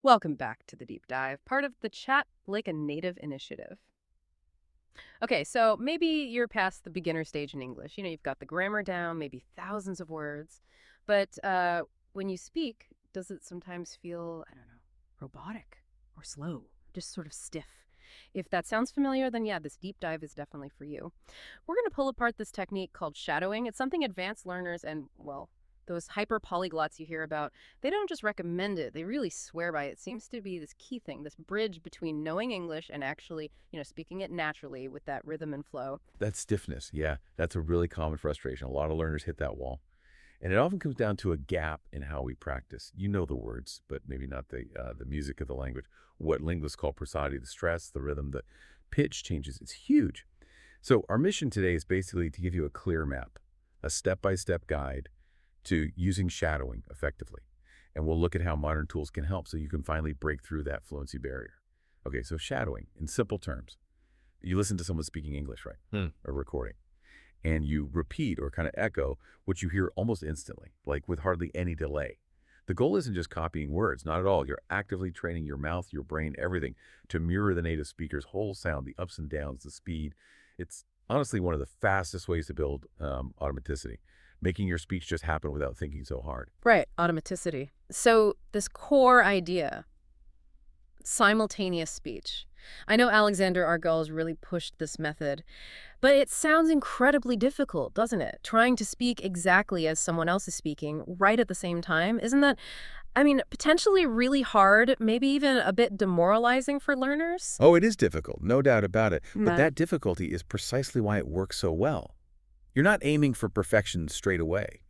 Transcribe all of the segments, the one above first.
Welcome back to the deep dive, part of the Chat Like a Native initiative. Okay, so maybe you're past the beginner stage in English. You've got the grammar down, maybe thousands of words. But when you speak, does it sometimes feel, I don't know, robotic or slow, just sort of stiff? If that sounds familiar, then yeah, this deep dive is definitely for you. We're going to pull apart this technique called shadowing. It's something advanced learners and, well, those hyper polyglots you hear about, they don't just recommend it, they really swear by it. It seems to be this key thing, this bridge between knowing English and actually, speaking it naturally with that rhythm and flow. That stiffness, yeah, that's a really common frustration. A lot of learners hit that wall. And it often comes down to a gap in how we practice. You know the words, but maybe not the music of the language. What linguists call prosody, the stress, the rhythm, the pitch changes. It's huge. So our mission today is basically to give you a clear map, a step-by-step guide to using shadowing effectively. And we'll look at how modern tools can help so you can finally break through that fluency barrier. Okay, so shadowing, in simple terms. You listen to someone speaking English, right? Or recording. And you repeat or kind of echo what you hear almost instantly, like with hardly any delay. The goal isn't just copying words, not at all. You're actively training your mouth, your brain, everything to mirror the native speaker's whole sound, the ups and downs, the speed. It's honestly one of the fastest ways to build automaticity, making your speech just happen without thinking so hard. Right, automaticity. So this core idea, simultaneous speech. I know Alexander Argall has really pushed this method, but it sounds incredibly difficult, doesn't it? Trying to speak exactly as someone else is speaking right at the same time. Isn't that, potentially really hard, maybe even a bit demoralizing for learners? Oh, it is difficult, no doubt about it. But Right. that difficulty is precisely why it works so well. You're not aiming for perfection straight away.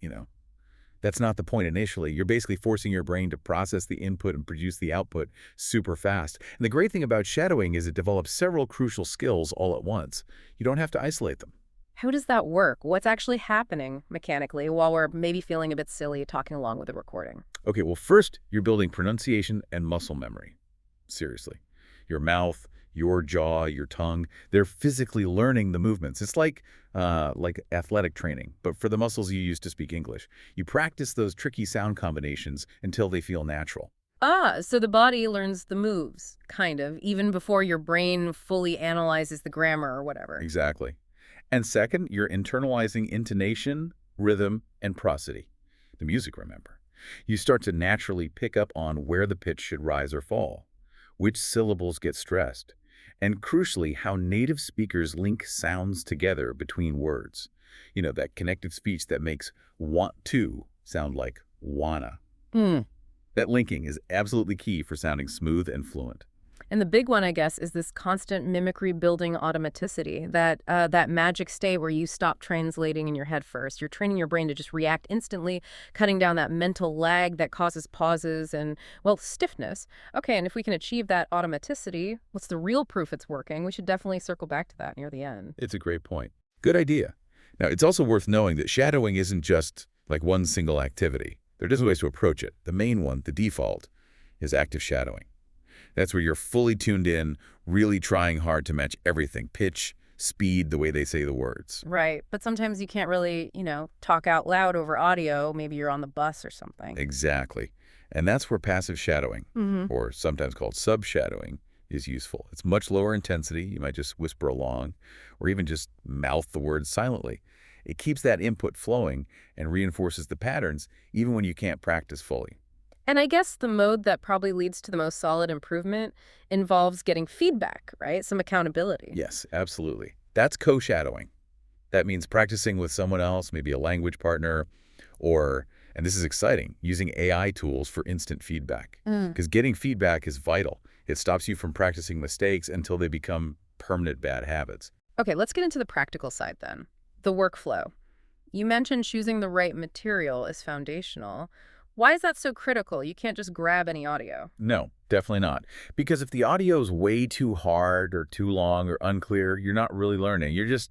That's not the point initially. You're basically forcing your brain to process the input and produce the output super fast. And the great thing about shadowing is it develops several crucial skills all at once. You don't have to isolate them. How does that work? What's actually happening mechanically while we're maybe feeling a bit silly talking along with the recording? Okay, well, first, you're building pronunciation and muscle memory. Seriously. Your mouth, your jaw, your tongue, they're physically learning the movements. It's like athletic training, but for the muscles you use to speak English. You practice those tricky sound combinations until they feel natural. Ah, so the body learns the moves, kind of, even before your brain fully analyzes the grammar or whatever. Exactly. And second, you're internalizing intonation, rhythm, and prosody. The music, remember. You start to naturally pick up on where the pitch should rise or fall, which syllables get stressed, and crucially, how native speakers link sounds together between words. That connected speech that makes want to sound like wanna. Hmm. That linking is absolutely key for sounding smooth and fluent. And the big one, I guess, is this constant mimicry building automaticity, that magic state where you stop translating in your head first. You're training your brain to just react instantly, cutting down that mental lag that causes pauses and, well, stiffness. Okay, and if we can achieve that automaticity, what's the real proof it's working? We should definitely circle back to that near the end. It's a great point. Good idea. Now, it's also worth knowing that shadowing isn't just like one single activity. There are different ways to approach it. The main one, the default, is active shadowing. That's where you're fully tuned in, really trying hard to match everything, pitch, speed, the way they say the words. Right, but sometimes you can't really, talk out loud over audio. Maybe you're on the bus or something. Exactly. And that's where passive shadowing, Mm-hmm. or sometimes called sub-shadowing, is useful. It's much lower intensity. You might just whisper along, or even just mouth the words silently. It keeps that input flowing and reinforces the patterns, even when you can't practice fully. And I guess the mode that probably leads to the most solid improvement involves getting feedback, right? Some accountability. Yes, absolutely. That's co-shadowing. That means practicing with someone else, maybe a language partner, or, and this is exciting, using AI tools for instant feedback. Because getting feedback is vital. It stops you from practicing mistakes until they become permanent bad habits. Okay, let's get into the practical side then. The workflow. You mentioned choosing the right material is foundational. Why is that so critical? You can't just grab any audio. No, definitely not. Because if the audio is way too hard or too long or unclear, you're not really learning. You're just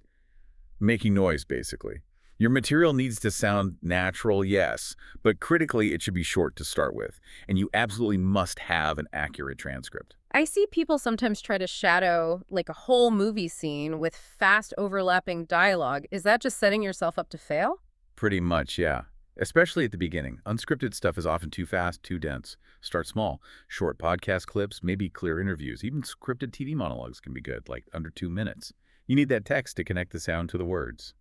making noise, basically. Your material needs to sound natural, yes, but critically, it should be short to start with. And you absolutely must have an accurate transcript. I see people sometimes try to shadow like a whole movie scene with fast overlapping dialogue. Is that just setting yourself up to fail? Pretty much, yeah. Especially at the beginning. Unscripted stuff is often too fast, too dense. Start small. Short podcast clips, maybe clear interviews. Even scripted TV monologues can be good, like under 2 minutes. You need that text to connect the sound to the words.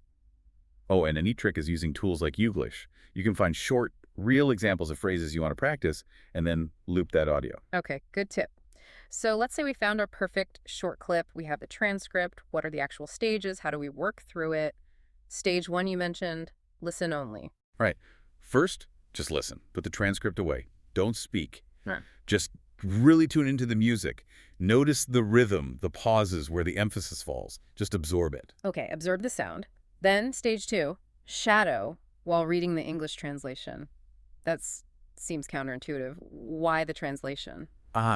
Oh, and a neat trick is using tools like YouGlish. You can find short, real examples of phrases you want to practice, and then loop that audio. Okay, good tip. So let's say we found our perfect short clip. We have the transcript. What are the actual stages? How do we work through it? Stage 1 you mentioned, listen only. Right. First, just listen. Put the transcript away. Don't speak. Right. Just really tune into the music. Notice the rhythm, the pauses where the emphasis falls. Just absorb it. Okay, absorb the sound. Then stage 2, shadow while reading the English translation. That seems counterintuitive. Why the translation?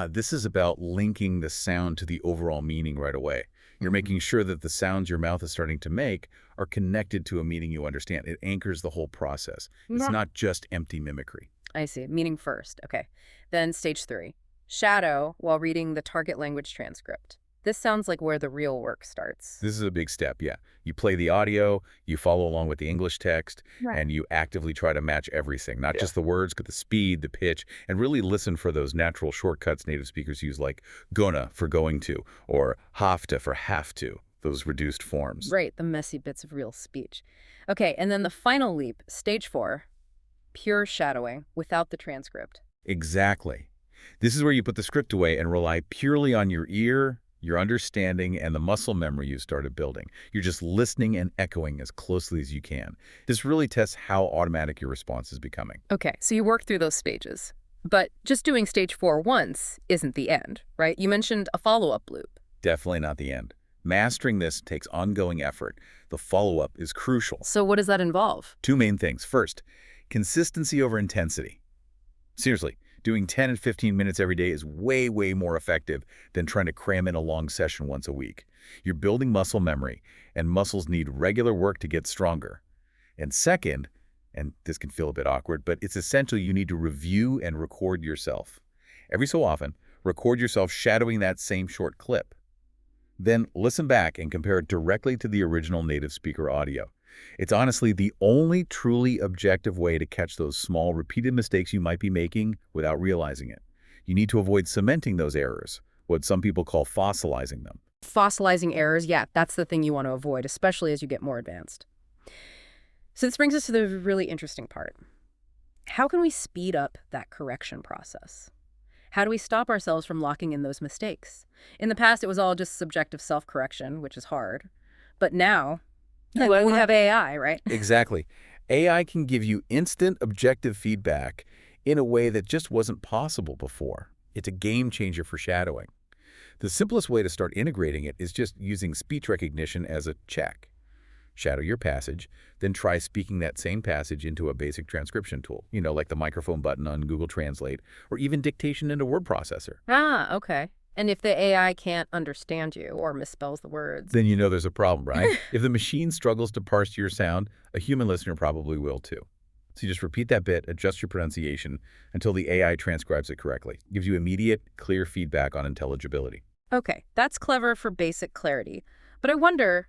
This is about linking the sound to the overall meaning right away. You're making sure that the sounds your mouth is starting to make are connected to a meaning you understand. It anchors the whole process. It's not just empty mimicry. I see. Meaning first. Okay. Then stage 3, shadow while reading the target language transcript. This sounds like where the real work starts. This is a big step, yeah. You play the audio, you follow along with the English text, Right. and you actively try to match everything, not just the words, but the speed, the pitch, and really listen for those natural shortcuts native speakers use, like gonna for going to, or have to for have to, those reduced forms. Right, the messy bits of real speech. Okay, and then the final leap, stage 4, pure shadowing without the transcript. Exactly. This is where you put the script away and rely purely on your ear, your understanding, and the muscle memory you started building. You're just listening and echoing as closely as you can. This really tests how automatic your response is becoming. Okay, so you work through those stages. But just doing stage 4 once isn't the end, right? You mentioned a follow-up loop. Definitely not the end. Mastering this takes ongoing effort. The follow-up is crucial. So what does that involve? 2 main things. First, consistency over intensity. Seriously, doing 10 and 15 minutes every day is way, way more effective than trying to cram in a long session once a week. You're building muscle memory, and muscles need regular work to get stronger. And second, and this can feel a bit awkward, but it's essential, you need to review and record yourself. Every so often, record yourself shadowing that same short clip. Then listen back and compare it directly to the original native speaker audio. It's honestly the only truly objective way to catch those small, repeated mistakes you might be making without realizing it. You need to avoid cementing those errors, what some people call fossilizing them. Fossilizing errors, yeah, that's the thing you want to avoid, especially as you get more advanced. So this brings us to the really interesting part. How can we speed up that correction process? How do we stop ourselves from locking in those mistakes? In the past, it was all just subjective self-correction, which is hard. But now, we have AI, right? Exactly. AI can give you instant, objective feedback in a way that just wasn't possible before. It's a game changer for shadowing. The simplest way to start integrating it is just using speech recognition as a check. Shadow your passage, then try speaking that same passage into a basic transcription tool, like the microphone button on Google Translate, or even dictation in a word processor. Ah, okay. And if the AI can't understand you or misspells the words? Then you know there's a problem, right? If the machine struggles to parse your sound, a human listener probably will too. So you just repeat that bit, adjust your pronunciation until the AI transcribes it correctly. Gives you immediate, clear feedback on intelligibility. Okay, that's clever for basic clarity. But I wonder,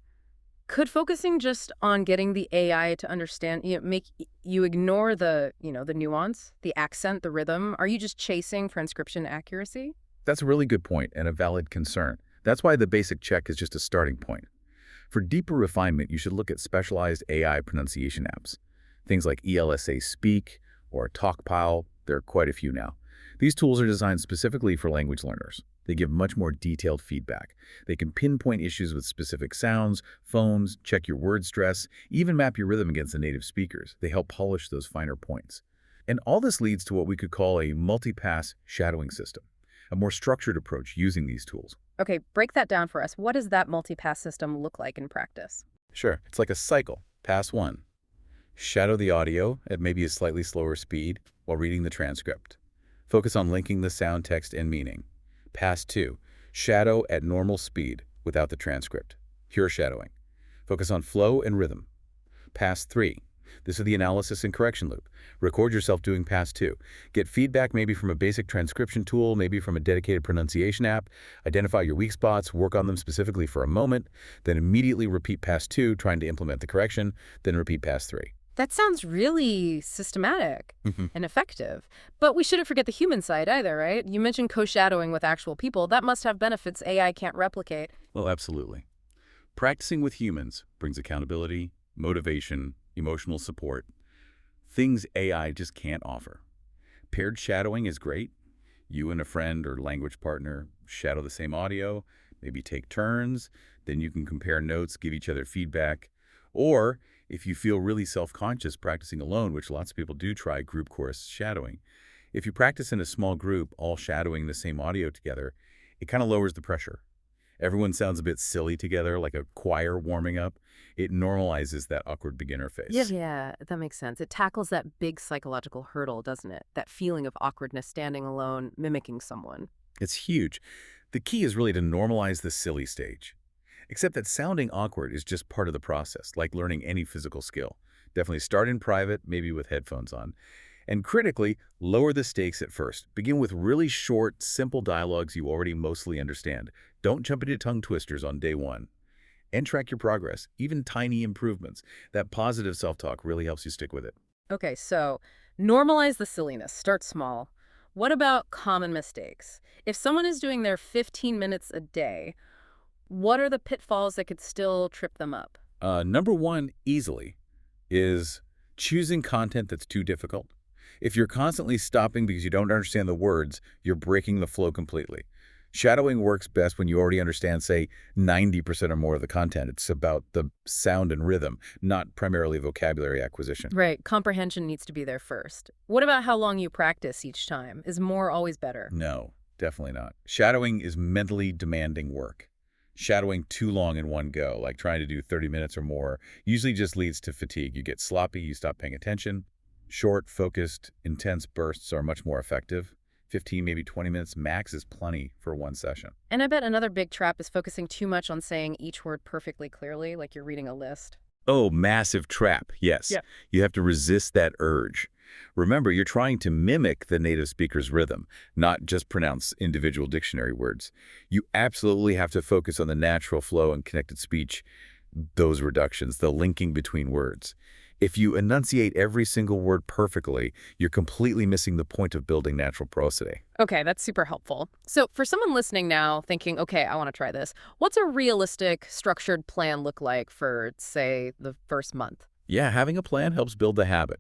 could focusing just on getting the AI to understand, make you ignore the nuance, the accent, the rhythm? Are you just chasing transcription accuracy? That's a really good point and a valid concern. That's why the basic check is just a starting point. For deeper refinement, you should look at specialized AI pronunciation apps. Things like ELSA Speak or TalkPile, there are quite a few now. These tools are designed specifically for language learners. They give much more detailed feedback. They can pinpoint issues with specific sounds, phones, check your word stress, even map your rhythm against the native speakers. They help polish those finer points. And all this leads to what we could call a multi-pass shadowing system, a more structured approach using these tools. Okay, break that down for us. What does that multi-pass system look like in practice? Sure, it's like a cycle. Pass 1. Shadow the audio at maybe a slightly slower speed while reading the transcript. Focus on linking the sound, text, and meaning. Pass 2. Shadow at normal speed without the transcript. Pure shadowing. Focus on flow and rhythm. Pass 3. This is the analysis and correction loop. Record yourself doing pass 2. Get feedback maybe from a basic transcription tool, maybe from a dedicated pronunciation app. Identify your weak spots, work on them specifically for a moment, then immediately repeat pass 2, trying to implement the correction, then repeat pass 3. That sounds really systematic and effective. But we shouldn't forget the human side either, right? You mentioned co-shadowing with actual people. That must have benefits AI can't replicate. Well, absolutely. Practicing with humans brings accountability, motivation, emotional support, things AI just can't offer. Paired shadowing is great. You and a friend or language partner shadow the same audio, maybe take turns, then you can compare notes, give each other feedback. Or if you feel really self-conscious practicing alone, which lots of people do, try group course shadowing. If you practice in a small group, all shadowing the same audio together, it kind of lowers the pressure. Everyone sounds a bit silly together, like a choir warming up. It normalizes that awkward beginner phase. Yeah, that makes sense. It tackles that big psychological hurdle, doesn't it? That feeling of awkwardness standing alone, mimicking someone. It's huge. The key is really to normalize the silly stage. Except that sounding awkward is just part of the process, like learning any physical skill. Definitely start in private, maybe with headphones on. And critically, lower the stakes at first. Begin with really short, simple dialogues you already mostly understand. Don't jump into tongue twisters on day one. And track your progress, even tiny improvements. That positive self-talk really helps you stick with it. Okay, so normalize the silliness. Start small. What about common mistakes? If someone is doing their 15 minutes a day, what are the pitfalls that could still trip them up? Number one, easily, is choosing content that's too difficult. If you're constantly stopping because you don't understand the words, you're breaking the flow completely. Shadowing works best when you already understand, say, 90% or more of the content. It's about the sound and rhythm, not primarily vocabulary acquisition. Right, comprehension needs to be there first. What about how long you practice each time? Is more always better? No, definitely not. Shadowing is mentally demanding work. Shadowing too long in one go, like trying to do 30 minutes or more, usually just leads to fatigue. You get sloppy, you stop paying attention. Short, focused, intense bursts are much more effective. 15, maybe 20 minutes max is plenty for one session. And I bet another big trap is focusing too much on saying each word perfectly clearly, like you're reading a list. Oh, massive trap, yes. Yeah. You have to resist that urge. Remember, you're trying to mimic the native speaker's rhythm, not just pronounce individual dictionary words. You absolutely have to focus on the natural flow and connected speech, those reductions, the linking between words. If you enunciate every single word perfectly, you're completely missing the point of building natural prosody. Okay, that's super helpful. So for someone listening now thinking, okay, I want to try this, what's a realistic, structured plan look like for, say, the first month? Yeah, having a plan helps build the habit.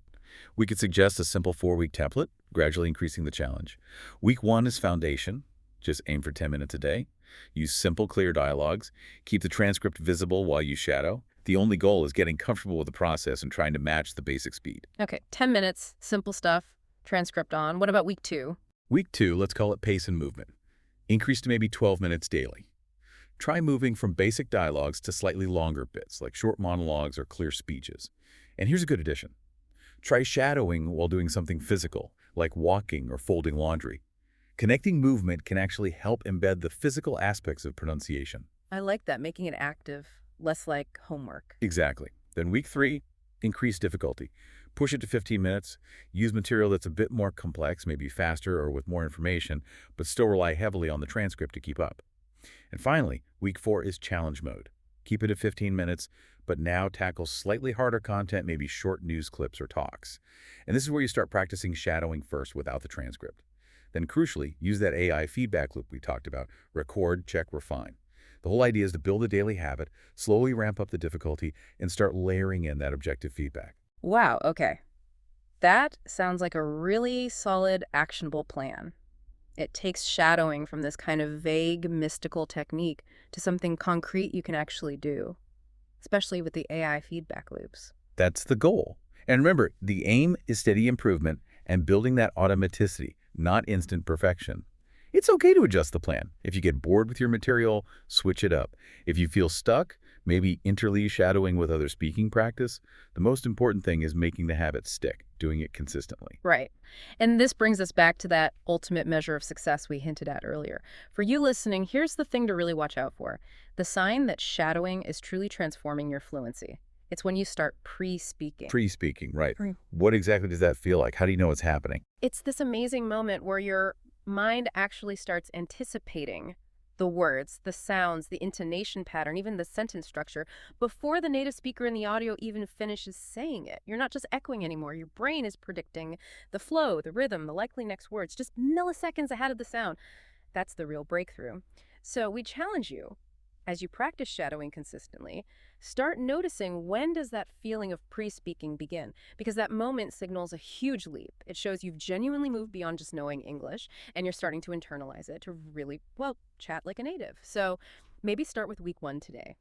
We could suggest a simple 4-week template, gradually increasing the challenge. Week 1 is foundation. Just aim for 10 minutes a day. Use simple, clear dialogues. Keep the transcript visible while you shadow. The only goal is getting comfortable with the process and trying to match the basic speed. Okay, 10 minutes, simple stuff, transcript on. What about week 2? Week 2, let's call it pace and movement. Increase to maybe 12 minutes daily. Try moving from basic dialogues to slightly longer bits, like short monologues or clear speeches. And here's a good addition. Try shadowing while doing something physical, like walking or folding laundry. Connecting movement can actually help embed the physical aspects of pronunciation. I like that, making it active, less like homework. Exactly. Then week 3, increase difficulty. Push it to 15 minutes. Use material that's a bit more complex, maybe faster or with more information, but still rely heavily on the transcript to keep up. And finally, week 4 is challenge mode. Keep it at 15 minutes, but now tackle slightly harder content, maybe short news clips or talks. And this is where you start practicing shadowing first without the transcript. Then crucially, use that AI feedback loop we talked about. Record, check, refine. The whole idea is to build a daily habit, slowly ramp up the difficulty, and start layering in that objective feedback. Wow, okay. That sounds like a really solid, actionable plan. It takes shadowing from this kind of vague, mystical technique to something concrete you can actually do, especially with the AI feedback loops. That's the goal. And remember, the aim is steady improvement and building that automaticity, not instant perfection. It's okay to adjust the plan. If you get bored with your material, switch it up. If you feel stuck, maybe interleave shadowing with other speaking practice. The most important thing is making the habit stick, doing it consistently. Right. And this brings us back to that ultimate measure of success we hinted at earlier. For you listening, here's the thing to really watch out for. The sign that shadowing is truly transforming your fluency. It's when you start pre-speaking. Pre-speaking, right. What exactly does that feel like? How do you know it's happening? It's this amazing moment where your mind actually starts anticipating the words, the sounds, the intonation pattern, even the sentence structure, before the native speaker in the audio even finishes saying it. You're not just echoing anymore. Your brain is predicting the flow, the rhythm, the likely next words, just milliseconds ahead of the sound. That's the real breakthrough. So we challenge you, as you practice shadowing consistently, start noticing when does that feeling of pre-speaking begin, because that moment signals a huge leap. It shows you've genuinely moved beyond just knowing English, and you're starting to internalize it to really, well, chat like a native. So maybe start with week 1 today.